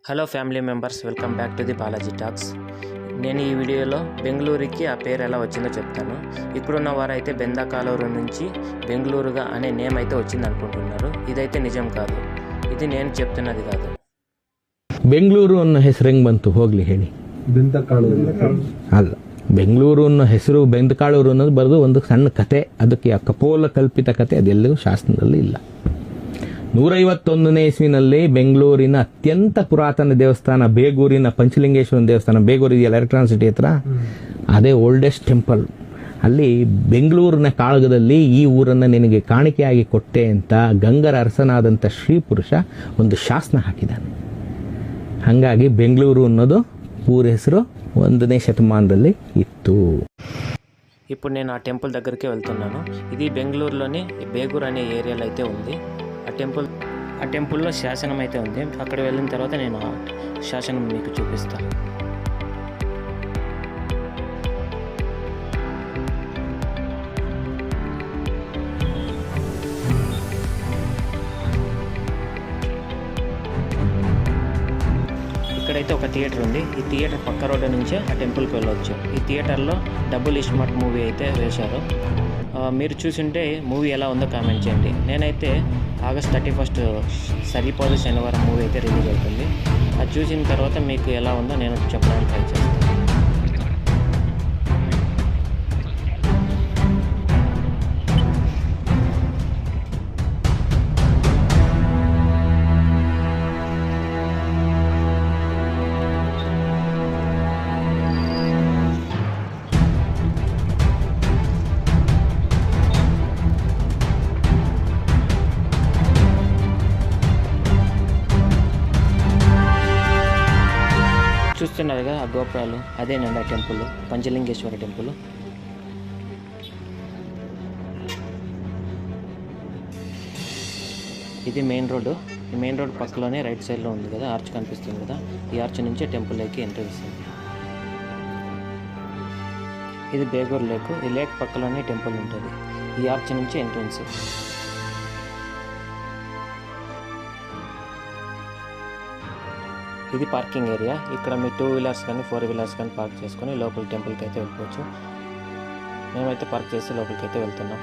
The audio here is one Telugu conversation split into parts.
Hello family members, welcome back to the Balaji talks. నేను ఈ వీడియోలో బెంగళూరుకి ఆ పేరు ఎలా వచ్చిందో చెప్తాను. ఇప్పుడున్న వారైతే బెందాకాలూరు నుంచి బెంగళూరుగా అనే నేమ్ అయితే వచ్చింది అనుకుంటున్నారు. ఇదైతే నిజం కాదు, ఇది నేను చెప్తున్నది కాదు. ಬೆಂಗಳೂರು ಅನ್ನೋ ಹೆಸರು ಹೆಂಗೆ ಬಂತು ಹೋಗಲಿ ಹೇಳಿ. ಅಲ್ಲ, ಬೆಂಗಳೂರು ಅನ್ನೋ ಹೆಸರು ಬೆಂದಕಾಳೂರು ಅನ್ನೋದು ಬರೆದು ಒಂದು ಸಣ್ಣ ಕತೆ, ಅದಕ್ಕೆ ಕಪೋಲ ಕಲ್ಪಿತ ಕತೆ, ಅದೆಲ್ಲವೂ ಶಾಸ್ತ್ರದಲ್ಲಿ ಇಲ್ಲ. 151ನೇ ಇಸ್ವಿನಲ್ಲಿ ಬೆಂಗಳೂರಿನ ಅತ್ಯಂತ ಪುರಾತನ ದೇವಸ್ಥಾನ ಬೇಗೂರಿನ ಪಂಚಲಿಂಗೇಶ್ವರ ದೇವಸ್ಥಾನ, ಬೇಗೂರು ಇದೆಯಲ್ಲ ಎಲೆಕ್ಟ್ರಾನಿಕ್ ಸಿಟಿ ಹತ್ರ, ಅದೇ ಓಲ್ಡೆಸ್ಟ್ ಟೆಂಪಲ್. ಅಲ್ಲಿ ಬೆಂಗಳೂರಿನ ಕಾಳಗದಲ್ಲಿ ಈ ಊರನ್ನು ನಿನಗೆ ಕಾಣಿಕೆಯಾಗಿ ಕೊಟ್ಟೆ ಅಂತ ಗಂಗರ ಅರಸನಾದಂಥ ಶ್ರೀ ಪುರುಷ ಒಂದು ಶಾಸನ ಹಾಕಿದ್ದಾನೆ. ಹಾಗಾಗಿ ಬೆಂಗಳೂರು ಅನ್ನೋದು ಊರ ಹೆಸರು 1ನೇ ಶತಮಾನದಲ್ಲಿ ಇತ್ತು. ఇప్పుడు నేను ఆ టెంపుల్ దగ్గరికి వెళ్తున్నాను. ఇది బెంగళూరులోని బేగూర్ అనే ఏరియాలో అయితే ఉంది. ఆ టెంపుల్లో శాసనం అయితే ఉంది. అక్కడ వెళ్ళిన తర్వాత నేను ఆ శాసనం మీకు చూపిస్తాను. ఇక్కడైతే ఒక థియేటర్ ఉంది. ఈ థియేటర్ పక్క రోడ్డు నుంచే ఆ టెంపుల్కి వెళ్ళవచ్చు. ఈ థియేటర్లో డబుల్ ఇస్మార్ట్ మూవీ అయితే వేశారు. మీరు చూసుంటే మూవీ ఎలా ఉందో కామెంట్ చేయండి. నేనైతే ఆగస్ట్ 31 సరిపోదు శనివారం మూవీ అయితే రిలీజ్ అవుతుంది. అది చూసిన తర్వాత మీకు ఎలా ఉందో నేను చెప్పడానికి ట్రై చేస్తాను. చూస్తున్నారు కదా ఆ గోపురాలు, అదేనండి ఆ టెంపుల్, పంచలింగేశ్వర టెంపుల్. ఇది మెయిన్ రోడ్డు. ఈ మెయిన్ రోడ్ పక్కలోనే రైట్ సైడ్లో ఉంది కదా ఆర్చ్ కనిపిస్తుంది కదా, ఈ ఆర్చ్ నుంచే టెంపుల్లోకి ఎంట్రన్స్. ఇది బేగూర్ లేక్. ఈ లేక్ పక్కలోనే టెంపుల్ ఉంటుంది. ఈ ఆర్చ్ నుంచి ఎంట్రన్స్. ఇది పార్కింగ్ ఏరియా. ఇక్కడ మీ 2 వీలర్స్ కానీ 4 వీలర్స్ కానీ పార్క్ చేసుకొని లోపల టెంపుల్కి అయితే వెళ్ళిపోవచ్చు. మేమైతే పార్క్ చేసి లోపలికి అయితే వెళ్తున్నాం.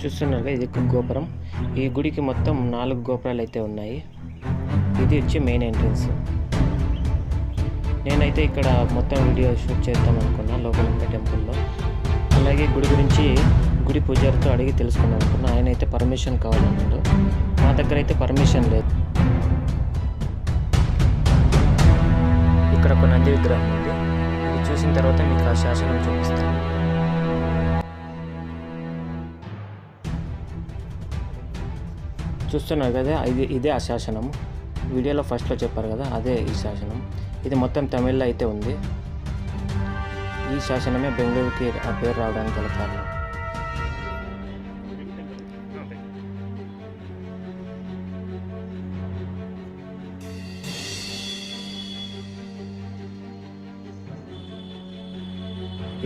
చూస్తున్నారుగా ఇది గోపురం. ఈ గుడికి మొత్తం 4 గోపురాలు అయితే ఉన్నాయి. ఇది వచ్చి మెయిన్ ఎంట్రన్స్. నేనైతే ఇక్కడ మొత్తం వీడియో షూట్ చేద్దాం అనుకున్నా లోపల ఉన్న టెంపుల్లో. అలాగే గుడి గురించి గుడి పూజారితో అడిగి తెలుసుకుందాం అనుకున్నా. ఆయన అయితే పర్మిషన్ కావాలన్నాడు. మా దగ్గర అయితే పర్మిషన్ లేదు. ఇక్కడ ఒక నంది విగ్రహం ఉంది. ఇది చూసిన తర్వాత మీకు ఆ శాసనం చూపిస్తాను. చూస్తున్నారు కదా, ఇదే ఆ శాసనం. వీడియోలో ఫస్ట్లో చెప్పారు కదా, అదే ఈ శాసనం. ఇది మొత్తం తమిళ్లో అయితే ఉంది. ఈ శాసనమే బెంగళూరుకి ఆ పేరు రావడానికి గల కారణం.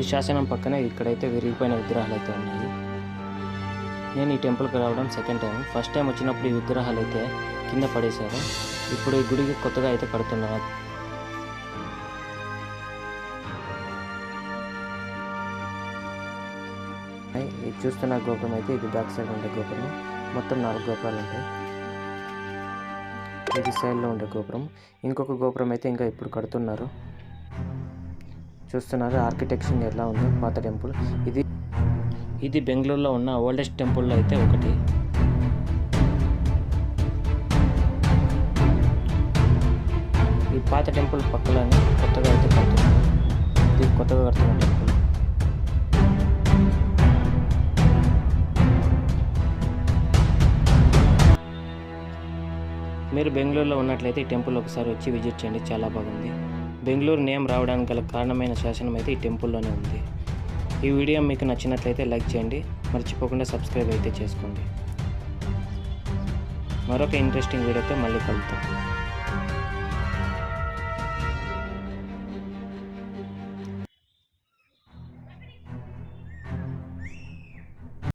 ఈ శాసనం పక్కనే ఇక్కడైతే విరిగిపోయిన విగ్రహాలు అయితే ఉన్నాయి. నేను ఈ టెంపుల్కి రావడం సెకండ్ టైం. ఫస్ట్ టైం వచ్చినప్పుడు ఈ విగ్రహాలు అయితే కింద పడేశారు. ఇప్పుడు ఈ గుడికి కొత్తగా అయితే కడుతున్నారు. ఇది చూస్తున్న గోపురం అయితే ఇది బ్యాక్ సైడ్ ఉండే గోపురం. మొత్తం 4 గోపురాలు ఉంటాయి. ఇది సైడ్లో ఉండే గోపురం. ఇంకొక గోపురం అయితే ఇంకా ఇప్పుడు కడుతున్నారు. చూస్తున్నారు ఆర్కిటెక్చర్ ఎలా ఉంది, పాత టెంపుల్. ఇది బెంగళూరులో ఉన్న ఓల్డెస్ట్ టెంపుల్లో అయితే ఒకటి. ఈ పాత టెంపుల్ పక్కలోనే కొత్తగా అయితే కడుతున్నారు. ఇది కొత్తగా కడుతున్న టెంపుల్. మీరు బెంగళూరులో ఉన్నట్లయితే ఈ టెంపుల్ ఒకసారి వచ్చి విజిట్ చేయండి, చాలా బాగుంది. బెంగళూరు నేమ్ రావడానికి గల కారణమైన శాసనం అయితే ఈ టెంపుల్లోనే ఉంది. ఈ వీడియో మీకు నచ్చినట్లయితే లైక్ చేయండి, మర్చిపోకుండా సబ్స్క్రైబ్ అయితే చేసుకోండి. మరొక ఇంట్రెస్టింగ్ వీడియోతో మళ్ళీ కలుద్దాం.